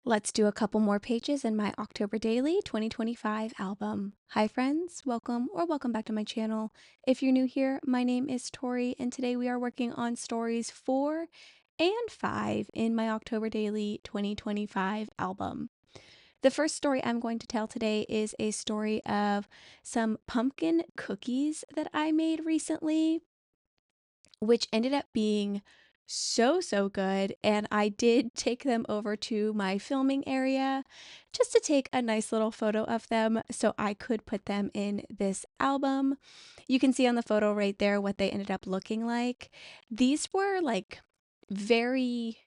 Let's do a couple more pages in my October Daily 2025 album. Hi friends, welcome back to my channel. If you're new here, my name is Tori and today we are working on stories 4 and 5 in my October Daily 2025 album. The first story I'm going to tell today is a story of some pumpkin cookies that I made recently, which ended up being so good. And I did take them over to my filming area just to take a nice little photo of them so I could put them in this album. You can see on the photo right there what they ended up looking like. These were like very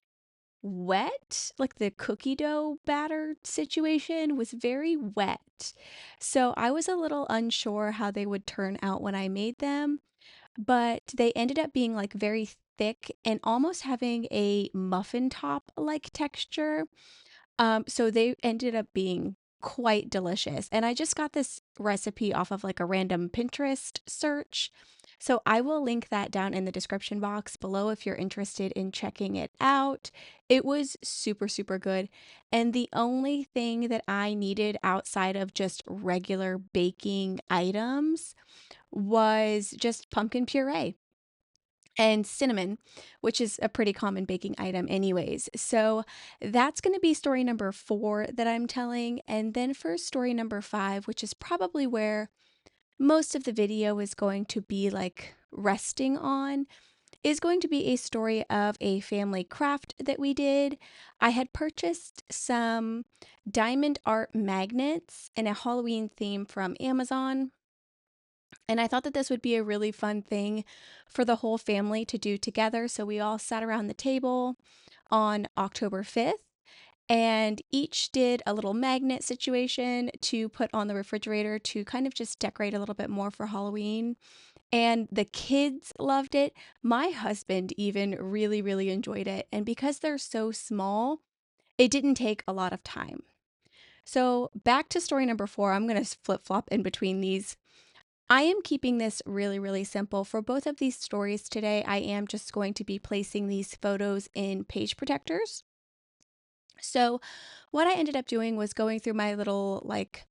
wet, like the cookie dough batter situation was very wet. So I was a little unsure how they would turn out when I made them, but they ended up being like very thick and almost having a muffin top like texture. So they ended up being quite delicious. And I just got this recipe off of like a random Pinterest search. So I will link that down in the description box below if you're interested in checking it out. It was super good. And the only thing that I needed outside of just regular baking items was just pumpkin puree and cinnamon, which is a pretty common baking item, anyways. So that's going to be story number 4 that I'm telling. And then for story number 5, which is probably where most of the video is going to be like resting on, is going to be a story of a family craft that we did. I had purchased some diamond art magnets in a Halloween theme from Amazon. And I thought that this would be a really fun thing for the whole family to do together. So we all sat around the table on October 5th and each did a little magnet situation to put on the refrigerator to kind of just decorate a little bit more for Halloween. And the kids loved it. My husband even really enjoyed it. And because they're so small, it didn't take a lot of time. So back to story number 4, I'm going to flip flop in between these. I am keeping this really simple. For both of these stories today, I am just going to be placing these photos in page protectors. So what I ended up doing was going through my little like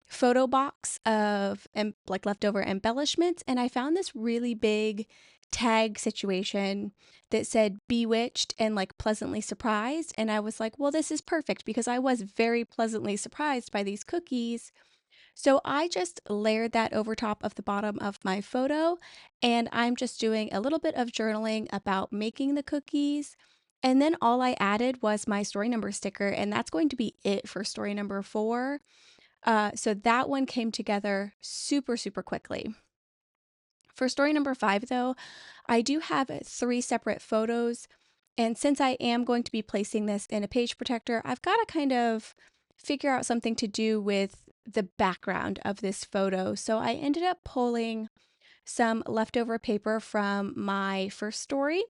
photo box of like leftover embellishments, and I found this really big tag situation that said bewitched and like pleasantly surprised, and I was like, well, this is perfect because I was very pleasantly surprised by these cookies. So I just layered that over top of the bottom of my photo, and I'm just doing a little bit of journaling about making the cookies. And then all I added was my story number sticker, and that's going to be it for story number 4. So that one came together super quickly. For story number 5, though, I do have 3 separate photos. And since I am going to be placing this in a page protector, I've got to kind of figure out something to do with the background of this photo. So I ended up pulling some leftover paper from my first story,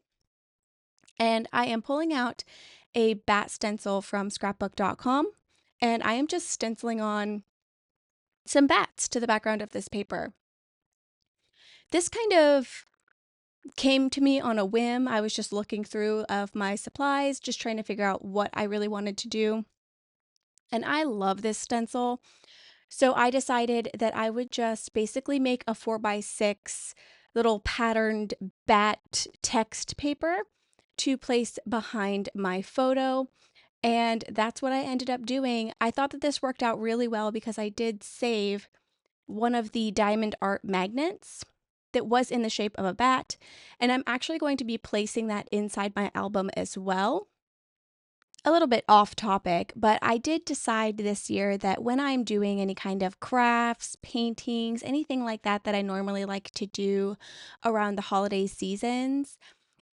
and I am pulling out a bat stencil from scrapbook.com, and I am just stenciling on some bats to the background of this paper. This kind of came to me on a whim. I was just looking through of my supplies, just trying to figure out what I really wanted to do. And I love this stencil. So I decided that I would just basically make a 4x6 little patterned bat text paper to place behind my photo. And that's what I ended up doing. I thought that this worked out really well because I did save one of the diamond art magnets that was in the shape of a bat. And I'm actually going to be placing that inside my album as well. A little bit off topic, but I did decide this year that when I'm doing any kind of crafts, paintings, anything like that that I normally like to do around the holiday seasons,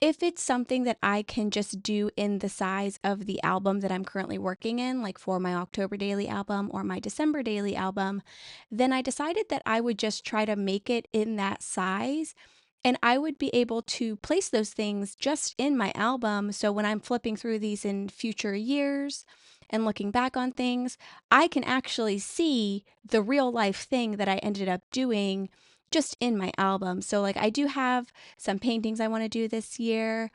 if it's something that I can just do in the size of the album that I'm currently working in, like for my October daily album or my December daily album, then I decided that I would just try to make it in that size. And I would be able to place those things just in my album. So when I'm flipping through these in future years and looking back on things, I can actually see the real life thing that I ended up doing just in my album. So like I do have some paintings I want to do this year.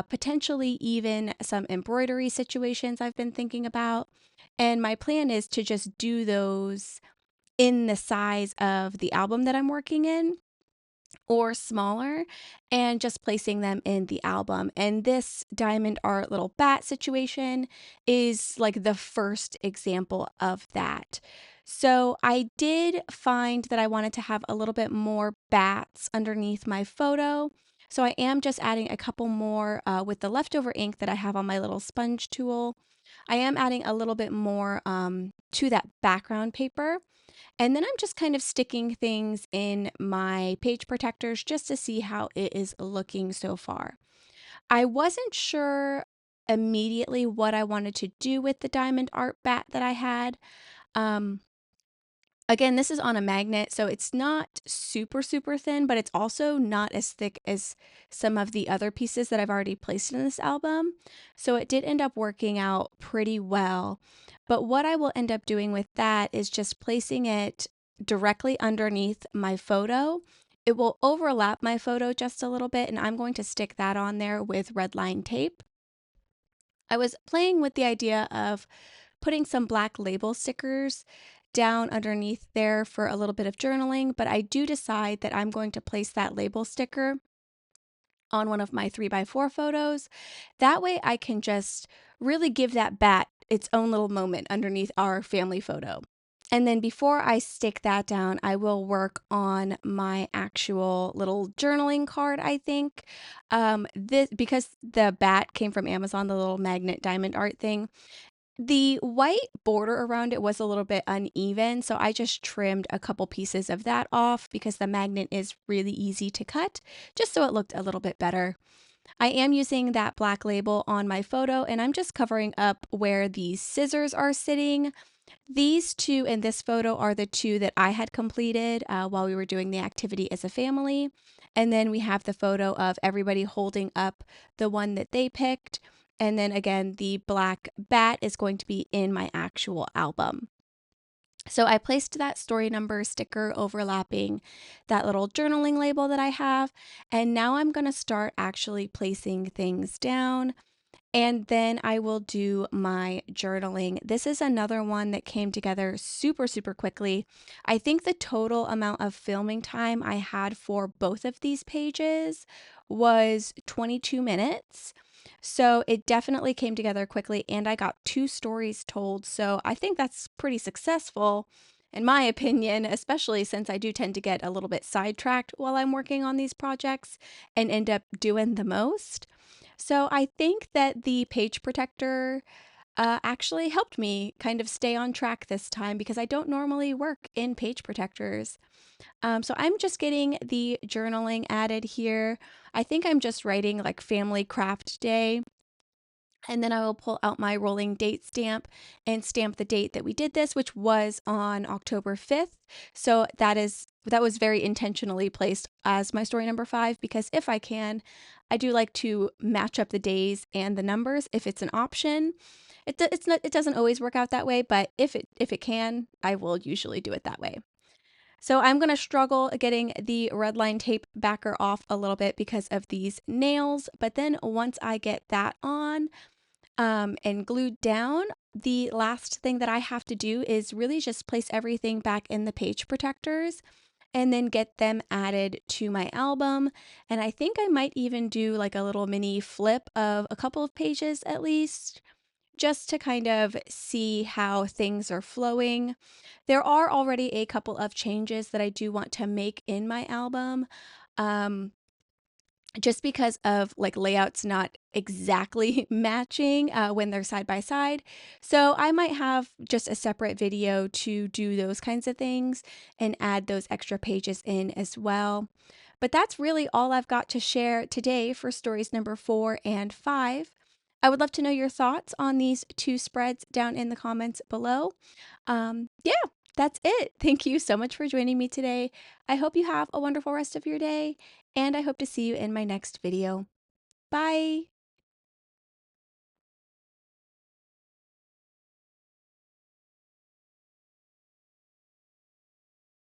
potentially even some embroidery situations I've been thinking about. And my plan is to just do those in the size of the album that I'm working in or smaller and just placing them in the album. And this diamond art little bat situation is like the first example of that. So I did find that I wanted to have a little bit more bats underneath my photo. So I am just adding a couple more with the leftover ink that I have on my little sponge tool. I am adding a little bit more to that background paper. And then I'm just kind of sticking things in my page protectors just to see how it is looking so far. I wasn't sure immediately what I wanted to do with the diamond art bat that I had. Um, Again, this is on a magnet, so it's not super, super thin, but it's also not as thick as some of the other pieces that I've already placed in this album. So it did end up working out pretty well. But what I will end up doing with that is just placing it directly underneath my photo. It will overlap my photo just a little bit, and I'm going to stick that on there with red line tape. I was playing with the idea of putting some black label stickers down underneath there for a little bit of journaling, but I do decide that I'm going to place that label sticker on one of my 3x4 photos. That way I can just really give that bat its own little moment underneath our family photo. And then before I stick that down, I will work on my actual little journaling card, I think. This because the bat came from Amazon, the little magnet diamond art thing. The white border around it was a little bit uneven, so I just trimmed a couple pieces of that off because the magnet is really easy to cut, just so it looked a little bit better. I am using that black label on my photo, and I'm just covering up where these scissors are sitting. These two in this photo are the two that I had completed while we were doing the activity as a family. And then we have the photo of everybody holding up the one that they picked. And then again, the black bat is going to be in my actual album. So I placed that story number sticker overlapping that little journaling label that I have. And now I'm going to start actually placing things down. And then I will do my journaling. This is another one that came together super, super quickly. I think the total amount of filming time I had for both of these pages was 22 minutes. So it definitely came together quickly, and I got 2 stories told. So I think that's pretty successful, in my opinion, especially since I do tend to get a little bit sidetracked while I'm working on these projects and end up doing the most. So I think that the page protector actually helped me kind of stay on track this time because I don't normally work in page protectors. So I'm just getting the journaling added here. I think I'm just writing like family craft day. And then I will pull out my rolling date stamp and stamp the date that we did this, which was on October 5th. So that was very intentionally placed as my story number 5 because if I can, I do like to match up the days and the numbers if it's an option. It doesn't always work out that way, but if it can, I will usually do it that way. So I'm going to struggle getting the red line tape backer off a little bit because of these nails, but then once I get that on, and glued down, the last thing that I have to do is really just place everything back in the page protectors and then get them added to my album. And I think I might even do like a little mini flip of a couple of pages at least, just to kind of see how things are flowing. There are already a couple of changes that I do want to make in my album. Just because of like layouts not exactly matching when they're side by side. So I might have just a separate video to do those kinds of things and add those extra pages in as well. But that's really all I've got to share today for stories number 4 and 5. I would love to know your thoughts on these 2 spreads down in the comments below. Yeah, that's it. Thank you so much for joining me today. I hope you have a wonderful rest of your day, and I hope to see you in my next video. Bye!